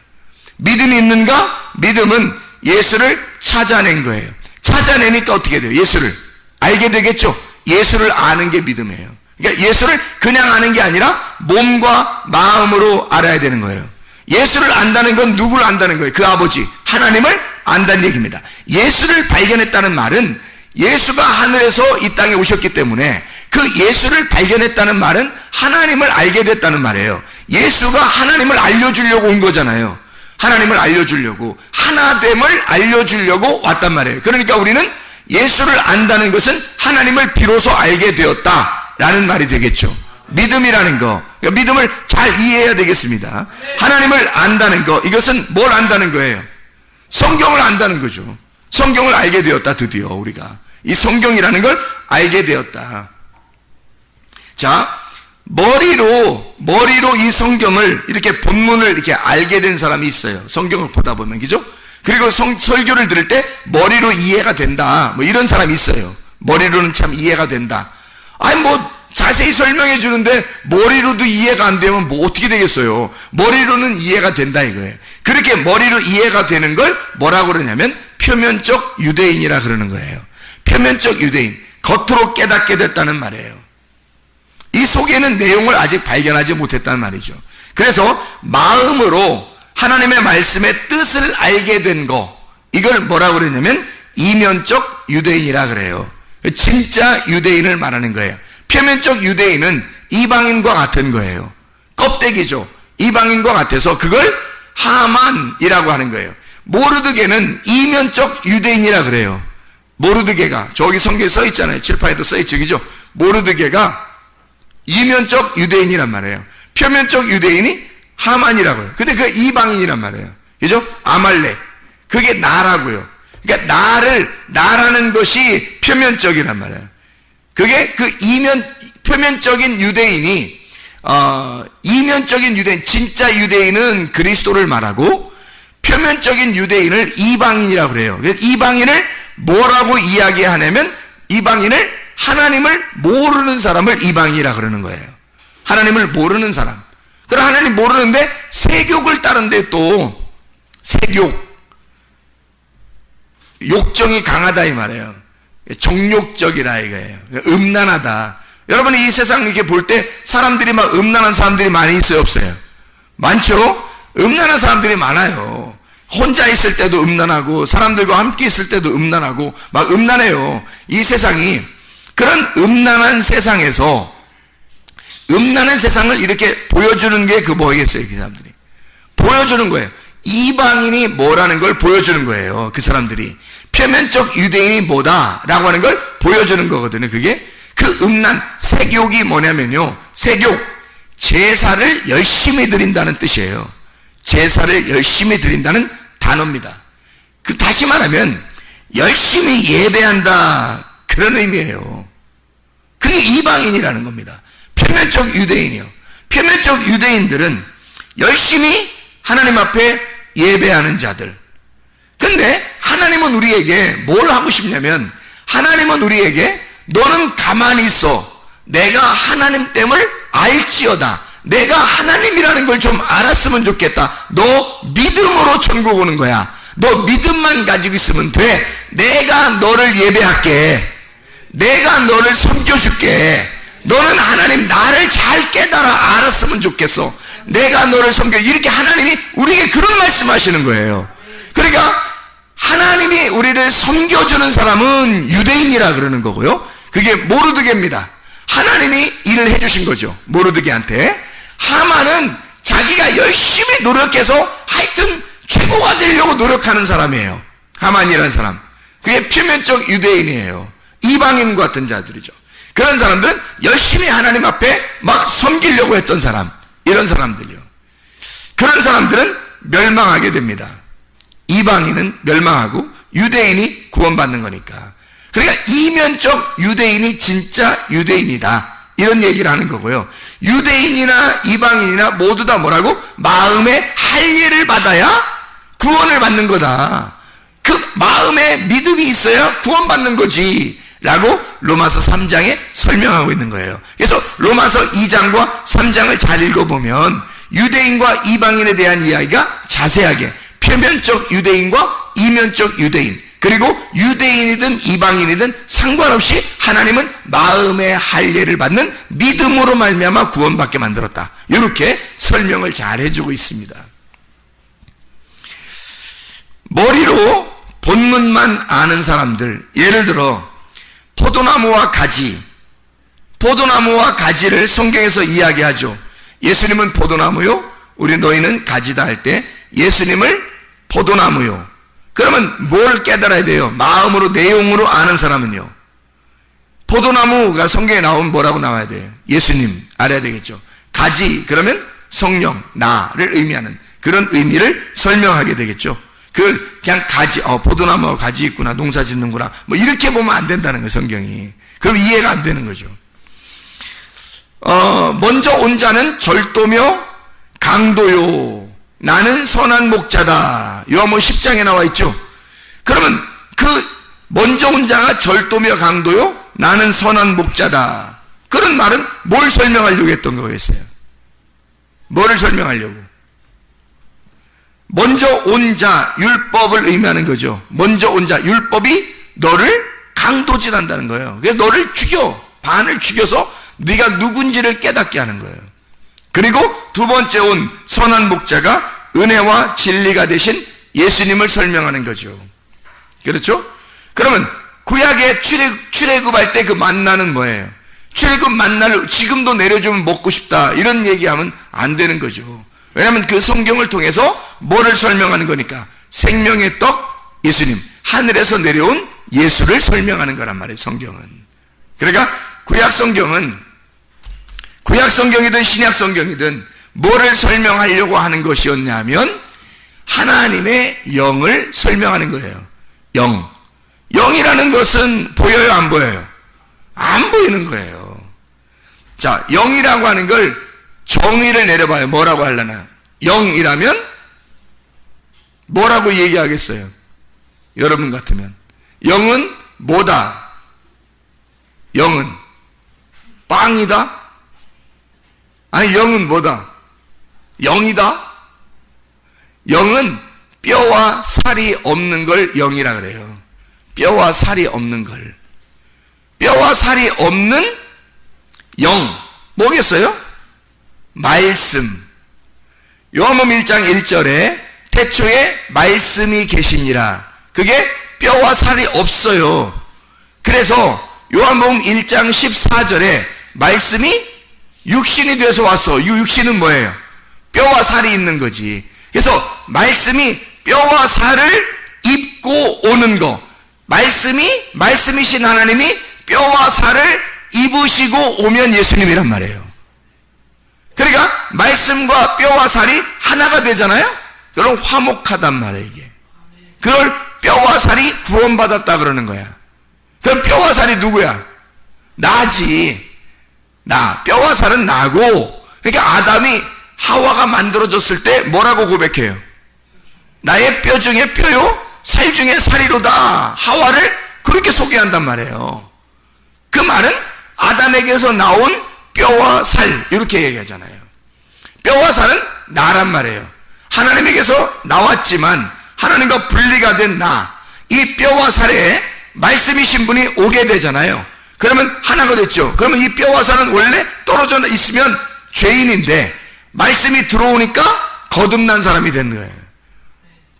믿음이 있는가? 믿음은 예수를 찾아낸 거예요. 찾아내니까 어떻게 돼요? 예수를 알게 되겠죠. 예수를 아는 게 믿음이에요. 그러니까 예수를 그냥 아는 게 아니라 몸과 마음으로 알아야 되는 거예요. 예수를 안다는 건 누구를 안다는 거예요? 그 아버지 하나님을 안다는 얘기입니다. 예수를 발견했다는 말은 예수가 하늘에서 이 땅에 오셨기 때문에 그 예수를 발견했다는 말은 하나님을 알게 됐다는 말이에요. 예수가 하나님을 알려주려고 온 거잖아요. 하나님을 알려주려고, 하나됨을 알려주려고 왔단 말이에요. 그러니까 우리는 예수를 안다는 것은 하나님을 비로소 알게 되었다라는 말이 되겠죠. 믿음이라는 거, 그러니까 믿음을 잘 이해해야 되겠습니다. 하나님을 안다는 거, 이것은 뭘 안다는 거예요? 성경을 안다는 거죠. 성경을 알게 되었다. 드디어 우리가 이 성경이라는 걸 알게 되었다. 자, 머리로 이 성경을 이렇게 본문을 이렇게 알게 된 사람이 있어요. 성경을 보다 보면, 그죠? 그리고 설교를 들을 때 머리로 이해가 된다. 뭐 이런 사람이 있어요. 머리로는 참 이해가 된다. 아니 뭐 자세히 설명해 주는데 머리로도 이해가 안 되면 뭐 어떻게 되겠어요? 머리로는 이해가 된다 이거예요. 그렇게 머리로 이해가 되는 걸 뭐라고 그러냐면 표면적 유대인이라 그러는 거예요. 표면적 유대인, 겉으로 깨닫게 됐다는 말이에요. 이 속에는 내용을 아직 발견하지 못했다는 말이죠. 그래서 마음으로 하나님의 말씀의 뜻을 알게 된 거, 이걸 뭐라고 그러냐면 이면적 유대인이라 그래요. 진짜 유대인을 말하는 거예요. 표면적 유대인은 이방인과 같은 거예요. 껍데기죠. 이방인과 같아서 그걸 하만이라고 하는 거예요. 모르드게는 이면적 유대인이라 그래요. 모르드게가 저기 성경에 써 있잖아요. 칠판에도 써 있죠. 그죠? 모르드게가 이면적 유대인이란 말이에요. 표면적 유대인이 하만이라고요. 근데 그 이방인이란 말이에요. 그죠? 아말렉. 그게 나라고요. 그러니까 나라는 것이 표면적이란 말이에요. 그게 그 표면적인 유대인이, 이면적인 유대인, 진짜 유대인은 그리스도를 말하고, 표면적인 유대인을 이방인이라고 그래요. 이방인을 뭐라고 이야기하냐면, 이방인을 하나님을 모르는 사람을 이방인이라 그러는 거예요. 하나님을 모르는 사람. 그럼 하나님 모르는데 세욕을 따른데 또 세욕, 욕정이 강하다 이 말이에요. 정욕적이라 이거예요. 음란하다. 여러분이 이 세상 이렇게 볼 때 사람들이 막 음란한 사람들이 많이 있어요, 없어요? 많죠? 음란한 사람들이 많아요. 혼자 있을 때도 음란하고 사람들과 함께 있을 때도 음란하고 막 음란해요. 이 세상이 그런 음란한 세상에서 음란한 세상을 이렇게 보여주는 게 그 뭐겠어요? 그 사람들이 보여주는 거예요. 이방인이 뭐라는 걸 보여주는 거예요. 그 사람들이 표면적 유대인이 뭐다라고 하는 걸 보여주는 거거든요. 그게 그 음란 세욕이 뭐냐면요, 세욕, 제사를 열심히 드린다는 뜻이에요. 제사를 열심히 드린다는 단어입니다. 그 다시 말하면 열심히 예배한다, 그런 의미예요. 그게 이방인이라는 겁니다. 표면적 유대인이요. 표면적 유대인들은 열심히 하나님 앞에 예배하는 자들. 근데 하나님은 우리에게 뭘 하고 싶냐면, 하나님은 우리에게 너는 가만히 있어. 내가 하나님 됨을 알지어다. 내가 하나님이라는 걸 좀 알았으면 좋겠다. 너 믿음으로 천국 오는 거야. 너 믿음만 가지고 있으면 돼. 내가 너를 예배할게. 내가 너를 섬겨줄게. 너는 하나님 나를 잘 깨달아 알았으면 좋겠어. 내가 너를 섬겨. 이렇게 하나님이 우리에게 그런 말씀하시는 거예요. 그러니까 하나님이 우리를 섬겨주는 사람은 유대인이라 그러는 거고요. 그게 모르드게입니다. 하나님이 일을 해주신 거죠. 모르드게한테. 하만은 자기가 열심히 노력해서 하여튼 최고가 되려고 노력하는 사람이에요. 하만이라는 사람. 그게 표면적 유대인이에요. 이방인 같은 자들이죠. 그런 사람들은 열심히 하나님 앞에 막 섬기려고 했던 사람, 이런 사람들이요. 그런 사람들은 멸망하게 됩니다. 이방인은 멸망하고 유대인이 구원받는 거니까. 그러니까 이면적 유대인이 진짜 유대인이다, 이런 얘기를 하는 거고요. 유대인이나 이방인이나 모두 다 뭐라고? 마음의 할례를 받아야 구원을 받는 거다. 그 마음에 믿음이 있어야 구원받는 거지 라고 로마서 3장에 설명하고 있는 거예요. 그래서 로마서 2장과 3장을 잘 읽어보면 유대인과 이방인에 대한 이야기가 자세하게, 표면적 유대인과 이면적 유대인, 그리고 유대인이든 이방인이든 상관없이 하나님은 마음의 할례를 받는 믿음으로 말미암아 구원받게 만들었다, 이렇게 설명을 잘 해주고 있습니다. 머리로 본문만 아는 사람들, 예를 들어 포도나무와 가지를 성경에서 이야기하죠. 예수님은 포도나무요, 우리 너희는 가지다 할 때 예수님을 포도나무요. 그러면 뭘 깨달아야 돼요? 마음으로, 내용으로 아는 사람은요, 포도나무가 성경에 나오면 뭐라고 나와야 돼요? 예수님 알아야 되겠죠. 가지, 그러면 성령, 나를 의미하는 그런 의미를 설명하게 되겠죠. 그걸 그냥 가지, 포도나무가 가지 있구나, 농사 짓는구나, 뭐 이렇게 보면 안 된다는 거예요, 성경이. 그럼 이해가 안 되는 거죠. 먼저 온 자는 절도며 강도요. 나는 선한 목자다. 요한복음 10장에 나와 있죠. 그러면 그 먼저 온 자가 절도며 강도요, 나는 선한 목자다. 그런 말은 뭘 설명하려고 했던 거겠어요? 뭐를 설명하려고? 먼저 온 자, 율법을 의미하는 거죠. 먼저 온 자, 율법이 너를 강도질한다는 거예요. 그래서 너를 죽여, 반을 죽여서 네가 누군지를 깨닫게 하는 거예요. 그리고 두 번째 온 선한 목자가 은혜와 진리가 되신 예수님을 설명하는 거죠. 그렇죠? 그러면 구약의 출애굽할 때 그 만나는 뭐예요? 출애굽 만나를 지금도 내려주면 먹고 싶다, 이런 얘기하면 안 되는 거죠. 왜냐하면 그 성경을 통해서 뭐를 설명하는 거니까? 생명의 떡 예수님, 하늘에서 내려온 예수를 설명하는 거란 말이에요, 성경은. 그러니까 구약 성경이든 신약 성경이든 뭐를 설명하려고 하는 것이었냐면 하나님의 영을 설명하는 거예요. 영이라는 것은 보여요, 안 보여요? 안 보이는 거예요. 자, 영이라고 하는 걸 정의를 내려봐요. 뭐라고 하려나? 영이라면 뭐라고 얘기하겠어요? 여러분 같으면 영은 뭐다? 영은 빵이다? 아니, 영은 뭐다? 영이다? 영은 뼈와 살이 없는 걸 영이라 그래요. 뼈와 살이 없는 걸. 뼈와 살이 없는 영, 뭐겠어요? 말씀. 요한복음 1장 1절에 태초에 말씀이 계시니라. 그게 뼈와 살이 없어요. 그래서 요한복음 1장 14절에 말씀이 육신이 돼서 왔어. 이 육신은 뭐예요? 뼈와 살이 있는 거지. 그래서 말씀이 뼈와 살을 입고 오는 거, 말씀이신 하나님이 뼈와 살을 입으시고 오면 예수님이란 말이에요. 그러니까 말씀과 뼈와 살이 하나가 되잖아요. 그럼 화목하단 말이에요, 이게. 그걸 뼈와 살이 구원받았다 그러는 거야. 그럼 뼈와 살이 누구야? 나지. 나. 뼈와 살은 나고. 그러니까 아담이 하와가 만들어졌을 때 뭐라고 고백해요? 나의 뼈 중에 뼈요, 살 중에 살이로다. 하와를 그렇게 소개한단 말이에요. 그 말은 아담에게서 나온 뼈와 살, 이렇게 얘기하잖아요. 뼈와 살은 나란 말이에요. 하나님에게서 나왔지만 하나님과 분리가 된 나, 이 뼈와 살에 말씀이신 분이 오게 되잖아요. 그러면 하나가 됐죠. 그러면 이 뼈와 살은 원래 떨어져 있으면 죄인인데 말씀이 들어오니까 거듭난 사람이 된 거예요.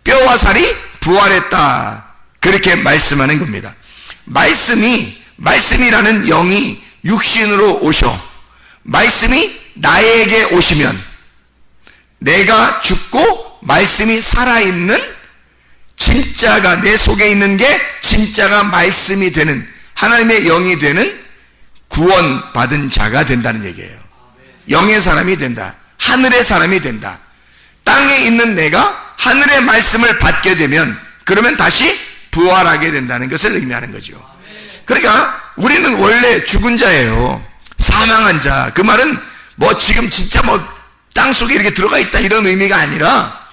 뼈와 살이 부활했다, 그렇게 말씀하는 겁니다. 말씀이라는 영이 육신으로 오셔 말씀이 나에게 오시면 내가 죽고 말씀이 살아있는, 진짜가 내 속에 있는 게 진짜가 말씀이 되는, 하나님의 영이 되는 구원받은 자가 된다는 얘기예요. 영의 사람이 된다. 하늘의 사람이 된다. 땅에 있는 내가 하늘의 말씀을 받게 되면 그러면 다시 부활하게 된다는 것을 의미하는 거죠. 그러니까 우리는 원래 죽은 자예요. 사망한 자. 그 말은 뭐 지금 진짜 뭐 땅속에 이렇게 들어가 있다 이런 의미가 아니라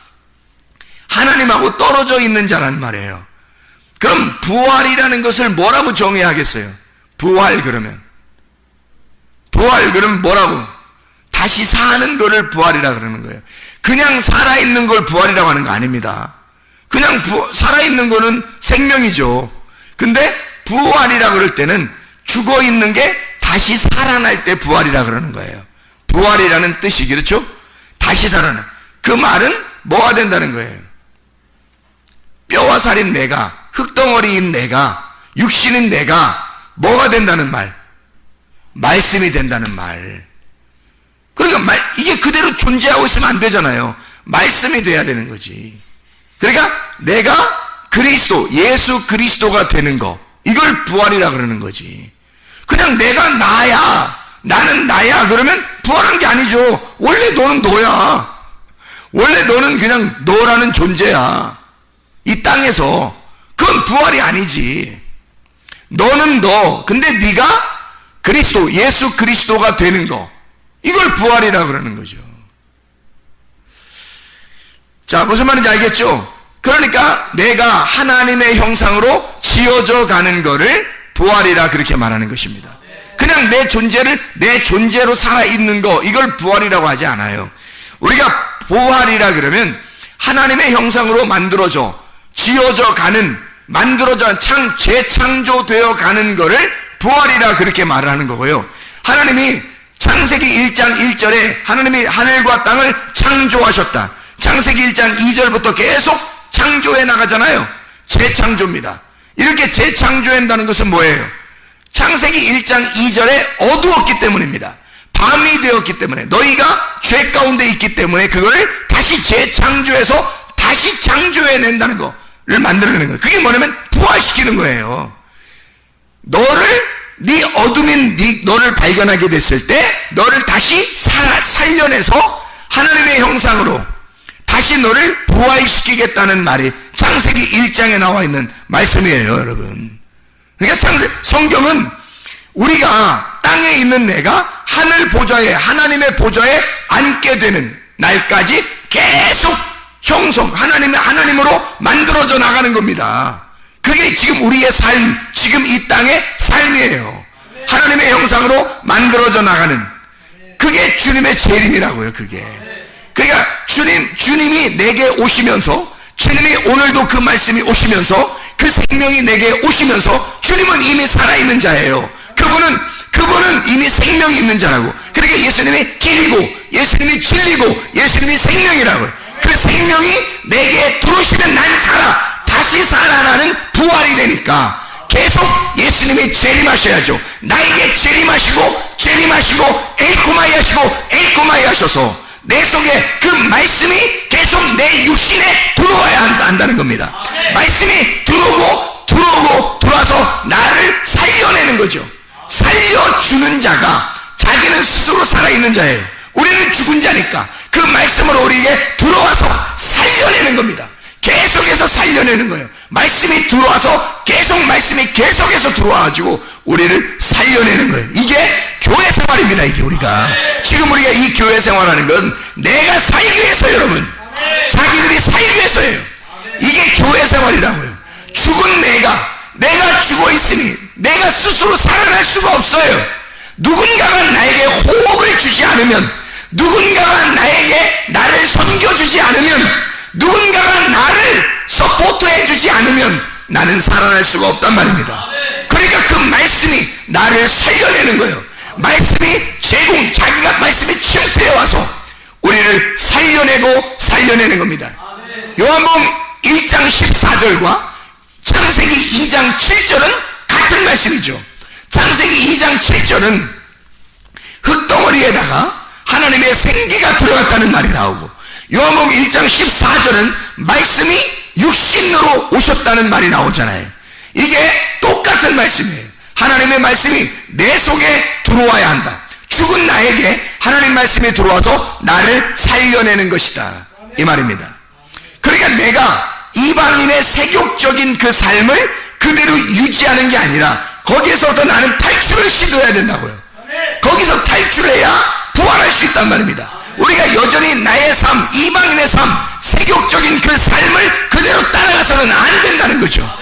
하나님하고 떨어져 있는 자란 말이에요. 그럼 부활이라는 것을 뭐라고 정해야 하겠어요? 부활 그러면 뭐라고? 다시 사는 거를 부활이라 그러는 거예요. 그냥 살아있는 걸 부활이라고 하는 거 아닙니다. 그냥 살아있는 거는 생명이죠. 근데 부활이라 그럴 때는 죽어있는 게 다시 살아날 때 부활이라 그러는 거예요. 부활이라는 뜻이 그렇죠? 다시 살아나. 그 말은 뭐가 된다는 거예요? 뼈와 살인 내가, 흙덩어리인 내가, 육신인 내가 뭐가 된다는 말? 말씀이 된다는 말. 그러니까 이게 그대로 존재하고 있으면 안 되잖아요. 말씀이 돼야 되는 거지. 그러니까 내가 그리스도, 예수 그리스도가 되는 거, 이걸 부활이라 그러는 거지. 그냥 내가 나야, 나는 나야 그러면 부활한 게 아니죠. 원래 너는 너야. 원래 너는 그냥 너라는 존재야. 이 땅에서. 그건 부활이 아니지. 너는 너. 근데 네가 그리스도, 예수 그리스도가 되는 거, 이걸 부활이라 그러는 거죠. 자, 무슨 말인지 알겠죠? 그러니까 내가 하나님의 형상으로 지어져 가는 거를 부활이라 그렇게 말하는 것입니다. 그냥 내 존재를 내 존재로 살아있는 거, 이걸 부활이라고 하지 않아요. 우리가 부활이라 그러면 하나님의 형상으로 만들어져 지어져 가는, 만들어져 재창조되어 가는 거를 부활이라 그렇게 말하는 거고요. 하나님이 창세기 1장 1절에 하나님이 하늘과 땅을 창조하셨다. 창세기 1장 2절부터 계속 창조해 나가잖아요. 재창조입니다. 이렇게 재창조한다는 것은 뭐예요? 창세기 1장 2절에 어두웠기 때문입니다. 밤이 되었기 때문에, 너희가 죄 가운데 있기 때문에 그걸 다시 재창조해서 다시 창조해낸다는 거를 만들어내는 거예요. 그게 뭐냐면 부활시키는 거예요. 너를, 네 어둠인 너를 발견하게 됐을 때 너를 다시 살려내서 하나님의 형상으로 다시 너를 부활시키겠다는 말이 창세기 1장에 나와 있는 말씀이에요, 여러분. 그러니까 성경은 우리가 땅에 있는 내가 하늘 보좌에, 하나님의 보좌에 앉게 되는 날까지 계속 하나님으로 만들어져 나가는 겁니다. 그게 지금 우리의 삶, 지금 이 땅의 삶이에요. 하나님의 형상으로 만들어져 나가는, 그게 주님의 재림이라고요. 그게. 그러니까 주님이 내게 오시면서, 주님이 오늘도 그 말씀이 오시면서, 그 생명이 내게 오시면서, 주님은 이미 살아있는 자예요. 그분은 이미 생명이 있는 자라고. 그러니까 예수님이 길이고, 예수님이 진리고, 예수님이 생명이라고요. 그 생명이 내게 들어오시면 난 다시 살아나는 부활이 되니까 계속 예수님이 재림하셔야죠. 나에게 재림하시고 엘코마이 하셔서 내 속에 그 말씀이 계속 내 육신에 들어와야 한다는 겁니다. 말씀이 들어와서 나를 살려내는 거죠. 살려주는 자가 자기는 스스로 살아있는 자예요. 우리는 죽은 자니까 그 말씀으로 우리에게 들어와서 살려내는 겁니다. 계속해서 살려내는 거예요. 말씀이 들어와서 말씀이 계속해서 들어와가지고 우리를 살려내는 거예요. 이게 교회 생활입니다. 이게 지금 우리가 이 교회 생활하는 건 내가 살기 위해서, 여러분. 자기들이 살기 위해서예요. 이게 교회 생활이라고요. 죽은 내가 죽어 있으니 내가 스스로 살아날 수가 없어요. 누군가가 나에게 호흡을 주지 않으면, 누군가가 나를 섬겨주지 않으면, 누군가가 나를 서포트해 주지 않으면 나는 살아날 수가 없단 말입니다. 그러니까 그 말씀이 나를 살려내는 거예요. 자기가 말씀이 침투해 와서 우리를 살려내는 겁니다. 요한복음 1장 14절과 창세기 2장 7절은 같은 말씀이죠. 창세기 2장 7절은 흙덩어리에다가 하나님의 생기가 들어갔다는 말이 나오고, 요한복음 1장 14절은 말씀이 육신으로 오셨다는 말이 나오잖아요. 이게 똑같은 말씀이에요. 하나님의 말씀이 내 속에 들어와야 한다. 죽은 나에게 하나님 말씀이 들어와서 나를 살려내는 것이다, 이 말입니다. 그러니까 내가 이방인의 세욕적인 그 삶을 그대로 유지하는 게 아니라 거기에서부터 나는 탈출을 시도해야 된다고요. 거기서 탈출해야 부활할 수 있단 말입니다. 우리가 여전히 나의 삶, 이방인의 삶, 세욕적인 그 삶을 그대로 따라가서는 안 된다는 거죠.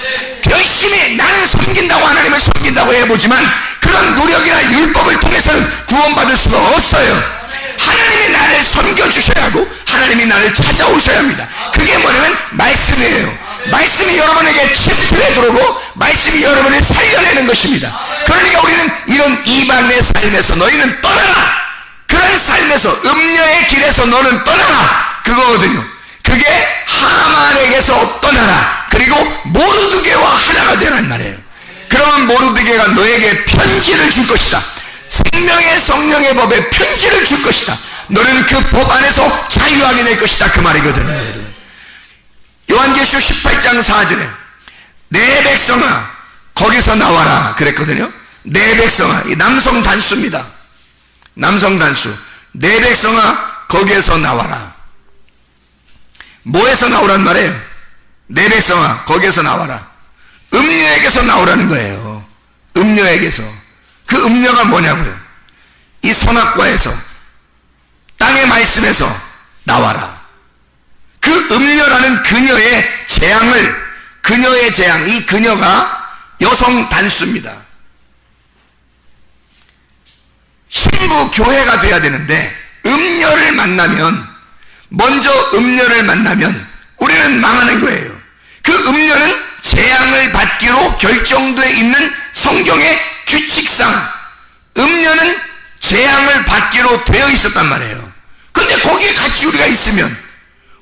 열심히 나는 섬긴다고, 하나님을 섬긴다고 해보지만 그런 노력이나 율법을 통해서는 구원받을 수가 없어요. 하나님이 나를 섬겨주셔야 하고 하나님이 나를 찾아오셔야 합니다. 그게 뭐냐면 말씀이에요. 말씀이 여러분에게 침투해 들어오고 말씀이 여러분을 살려내는 것입니다. 그러니까 우리는 이런 이방의 삶에서 너희는 떠나라, 그런 삶에서 음녀의 길에서 너는 떠나라, 그거거든요. 그게 하만에게서 떠나라, 그리고 모르드게와 하나가 되란 말이에요. 그러면 모르드게가 너에게 편지를 줄 것이다. 생명의 성령의 법에 편지를 줄 것이다. 너는 그 법 안에서 자유하게 될 것이다, 그 말이거든요. 여러분, 요한계시록 18장 4절에 내 백성아 거기서 나와라 그랬거든요. 내 백성아, 이 남성 단수입니다. 남성 단수. 내 백성아 거기에서 나와라. 뭐에서 나오란 말이에요? 내 백성아 거기에서 나와라. 음녀에게서 나오라는 거예요. 음녀에게서. 그 음녀가 뭐냐고요? 이 선악과에서, 땅의 말씀에서 나와라. 그 음녀라는 그녀의 그녀의 재앙, 이 그녀가 여성 단수입니다. 신부 교회가 돼야 되는데 먼저 음녀를 만나면 우리는 망하는 거예요. 그 음녀는 재앙을 받기로 결정되어 있는 성경의 규칙상 음녀는 재앙을 받기로 되어 있었단 말이에요. 근데 거기에 같이 우리가 있으면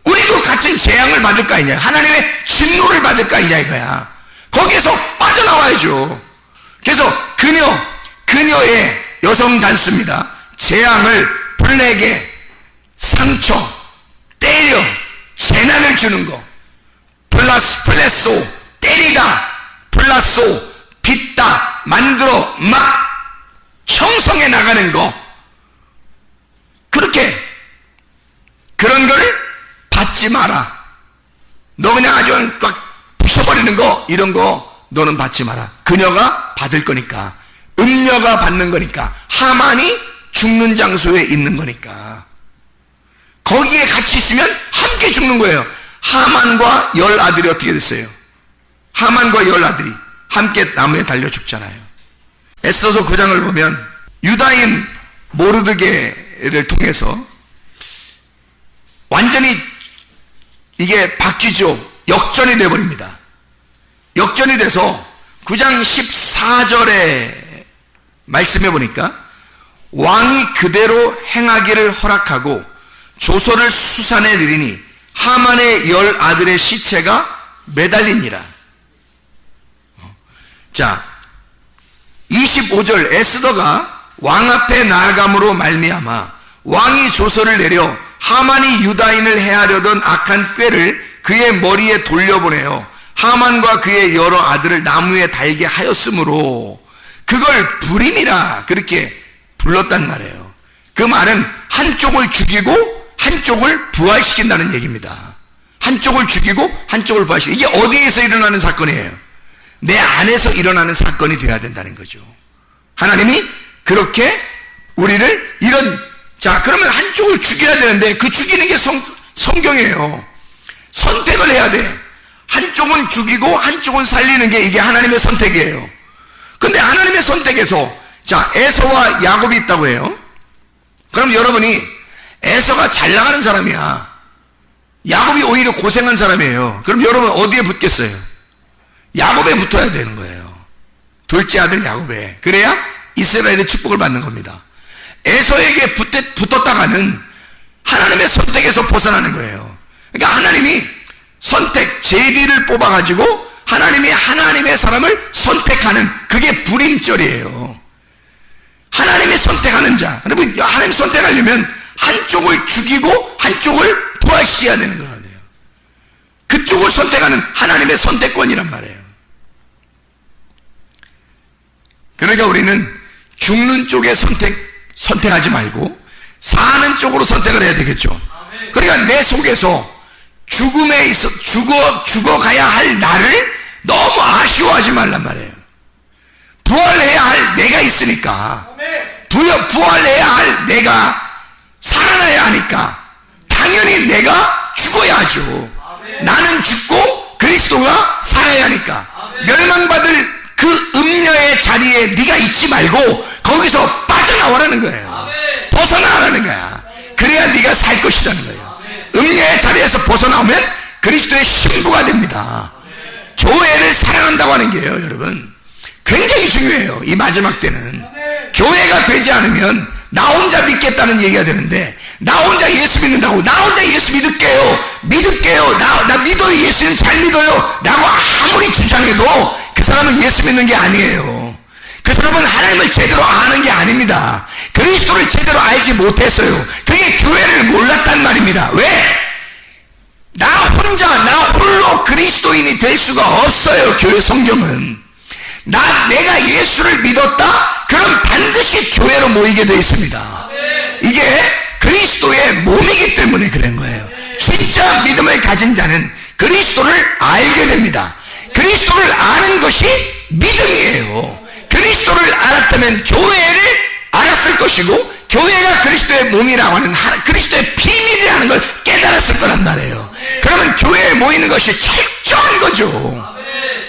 우리도 같은 재앙을 받을 거 아니냐, 하나님의 진노를 받을 거 아니냐 이거야. 거기에서 빠져나와야죠. 그래서 그녀의 여성 단수입니다. 재앙을, 블레게, 상처, 때려, 재난을 주는 거, 플레소, 때리다, 플라소, 빚다, 만들어 막 형성해 나가는 거, 그런 거를 받지 마라. 너 그냥 아주 막 부셔버리는 거, 이런 거 너는 받지 마라. 그녀가 받을 거니까, 음녀가 받는 거니까, 하만이 죽는 장소에 있는 거니까 거기에 같이 있으면 함께 죽는 거예요. 하만과 10아들이 어떻게 됐어요? 하만과 10아들이 함께 나무에 달려 죽잖아요. 에스더서 9장을 보면 유다인 모르드게를 통해서 완전히 이게 바뀌죠. 역전이 되어버립니다. 역전이 돼서 9장 14절에 말씀해 보니까 왕이 그대로 행하기를 허락하고 조서를 수산에 내리니 하만의 10아들의 시체가 매달리니라. 자, 25절 에스더가 왕 앞에 나아감으로 말미암아 왕이 조서를 내려 하만이 유다인을 해하려던 악한 꾀를 그의 머리에 돌려보내어 하만과 그의 여러 아들을 나무에 달게 하였으므로 그걸 불임이라 그렇게 불렀단 말이에요. 그 말은 한쪽을 죽이고 한쪽을 부활시킨다는 얘기입니다. 한쪽을 죽이고 한쪽을 부활시키고, 이게 어디에서 일어나는 사건이에요? 내 안에서 일어나는 사건이 되어야 된다는 거죠. 하나님이 그렇게 우리를 자, 그러면 한쪽을 죽여야 되는데 그 죽이는 게 성경이에요. 선택을 해야 돼. 한쪽은 죽이고 한쪽은 살리는 게 이게 하나님의 선택이에요. 근데 하나님의 선택에서, 자, 에서와 야곱이 있다고 해요. 그럼 여러분이 에서가 잘 나가는 사람이야, 야곱이 오히려 고생한 사람이에요. 그럼 여러분 어디에 붙겠어요? 야곱에 붙어야 되는 거예요. 둘째 아들 야곱에. 그래야 이스라엘의 축복을 받는 겁니다. 에서에게 붙었다가는 하나님의 선택에서 벗어나는 거예요. 그러니까 하나님이 선택, 제비를 뽑아가지고 하나님이 하나님의 사람을 선택하는, 그게 불임절이에요. 하나님이 선택하는 자. 여러분, 하나님 선택하려면 한쪽을 죽이고 한쪽을 부활시켜야 되는 거예요. 그쪽을 선택하는 하나님의 선택권이란 말이에요. 그러니까 우리는 죽는 쪽에 선택하지 말고 사는 쪽으로 선택을 해야 되겠죠. 그러니까 내 속에서 죽음에 있어 죽어가야 할 나를 너무 아쉬워하지 말란 말이에요. 부활해야 할 내가 있으니까, 부활해야 할 내가 살아나야 하니까 당연히 내가 죽어야 하죠. 나는 죽고 그리스도가 살아야 하니까 멸망받을 그 음녀의 자리에 네가 있지 말고 거기서 빠져나오라는 거예요. 벗어나라는 거야. 그래야 네가 살 것이라는 거예요. 음녀의 자리에서 벗어나오면 그리스도의 신부가 됩니다. 교회를 사랑한다고 하는 게요, 여러분, 굉장히 중요해요. 이 마지막 때는 교회가 되지 않으면 나 혼자 믿겠다는 얘기가 되는데, 나 혼자 예수 믿는다고, 나 혼자 예수 믿을게요, 나 믿어요, 예수는 잘 믿어요 라고 아무리 주장해도 그 사람은 예수 믿는 게 아니에요. 그 사람은 하나님을 제대로 아는 게 아닙니다. 그리스도를 제대로 알지 못했어요. 그게 교회를 몰랐단 말입니다. 왜? 나 홀로 그리스도인이 될 수가 없어요. 교회 성경은 내가 예수를 믿었다, 그럼 반드시 교회로 모이게 되어 있습니다. 이게 그리스도의 몸이기 때문에 그런 거예요. 진짜 믿음을 가진 자는 그리스도를 알게 됩니다. 그리스도를 아는 것이 믿음이에요. 그리스도를 알았다면 교회를 알았을 것이고, 교회가 그리스도의 몸이라고 하는 그리스도의 비밀이라는 걸 깨달았을 거란 말이에요. 그럼 사람은 교회에 모이는 것이 철저한 거죠.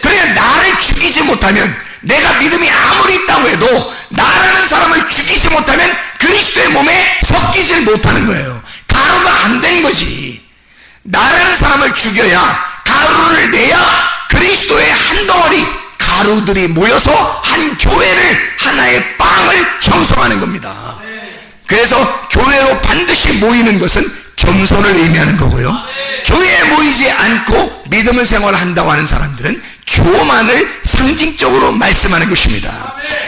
그러니까 나를 죽이지 못하면, 내가 믿음이 아무리 있다고 해도 나라는 사람을 죽이지 못하면 그리스도의 몸에 섞이질 못하는 거예요. 가루가 안 된 거지. 나라는 사람을 죽여야, 가루를 내야 그리스도의 한 덩어리 가루들이 모여서 한 교회를, 하나의 빵을 형성하는 겁니다. 그래서 교회로 반드시 모이는 것은 겸손을 의미하는 거고요. 교회에 모이지 않고 믿음을 생활한다고 하는 사람들은 교만을 상징적으로 말씀하는 것입니다.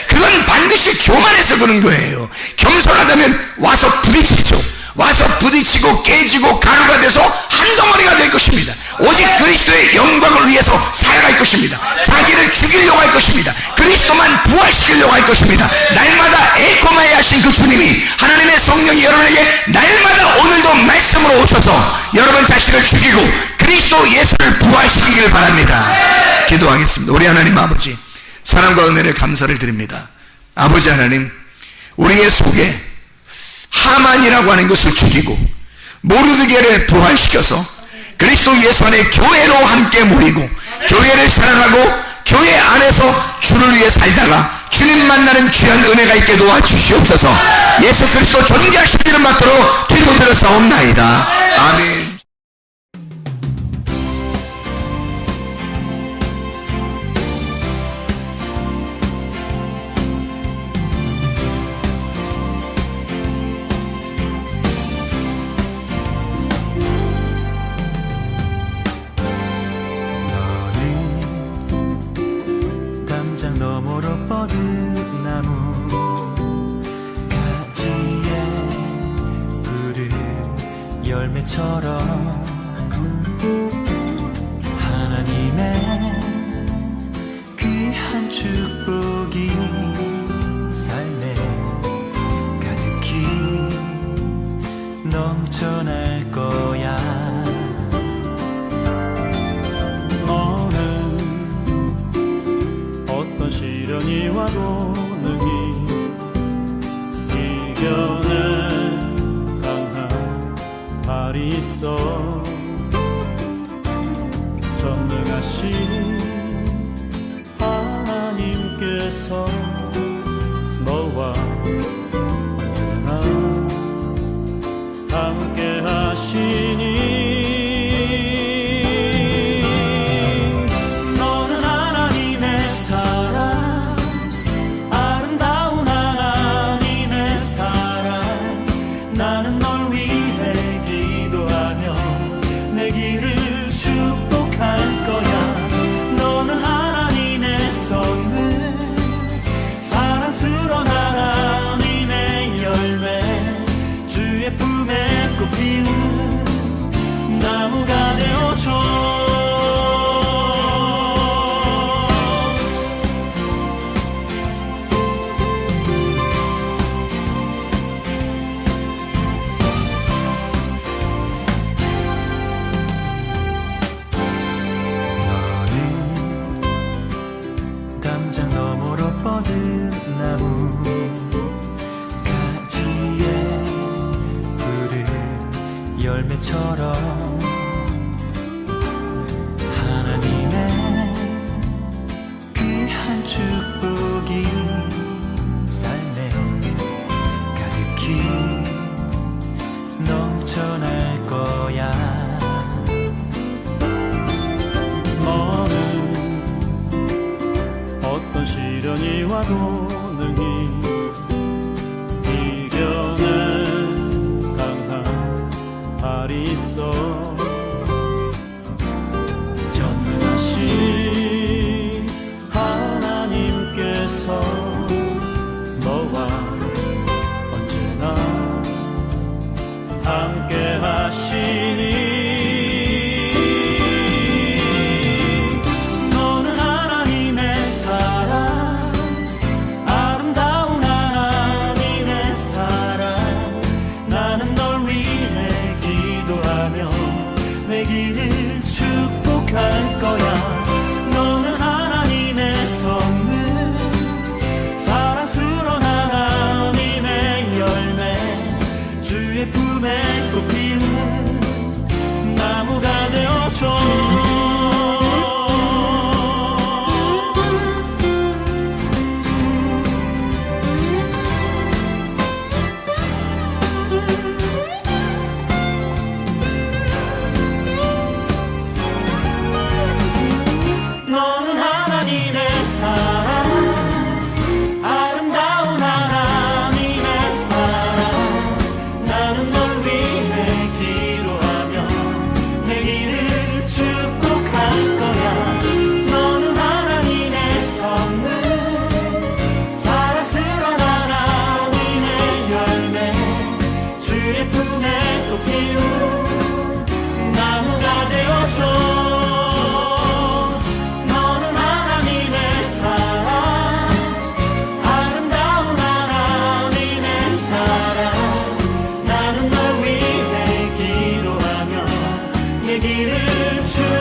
그건 반드시 교만해서 그런 거예요. 겸손하다면 와서 부딪히죠. 와서 부딪히고 깨지고 가루가 돼서 한 덩어리가 될 것입니다. 오직 그리스도의 영광을 위해서 살아갈 것입니다. 자기를 죽이려고 할 것입니다. 그리스도만 부활시키려고 할 것입니다. 날마다 에코마에 하신 그 주님이, 하나님의 성령이 여러분에게 날마다 오늘도 말씀으로 오셔서 여러분 자신을 죽이고 그리스도 예수를 부활시키기를 바랍니다. 기도하겠습니다. 우리 하나님 아버지, 사랑과 은혜를 감사를 드립니다. 아버지 하나님, 우리의 속에 하만이라고 하는 것을 죽이고 모르드게를 부활시켜서 그리스도 예수 안에 교회로 함께 모이고 교회를 사랑하고 교회 안에서 주를 위해 살다가 주님 만나는 귀한 은혜가 있게 도와주시옵소서. 예수 그리스도 존귀하시기를 받도록 기도드렸사옵나이다. 아멘. 너머로 뻗은 나무 가지에 푸른 열매처럼 하나님의 귀한 축복이 삶에 가득히 넘쳐날 거야. 시련이 와도 능히 이겨낸 강한 발이 있어. 전능하신 하나님께서 너와 언제나 함께 하시니 나무가 되어줘. 너는 담장 너머로 뻗은 나무 가지에 푸른 열매처럼 하나님의 귀한 축복이 삶에 가득히 넘쳐날 거야. 너는 어떤 시련이 와도 능히 이겨낸 강한 발이 있어. 전능하신 하나님께서 너와 언제나 함께 하시니 너는 하나님의 사랑, 아름다운 하나님의 사랑. 나는 널 위해 기도하며 내 길을 축복할 거야. 너는 하나님의 선물, 사랑스러운 하나님의 열매, 주의 품에 꽃 피는 나무가 되어 길을 주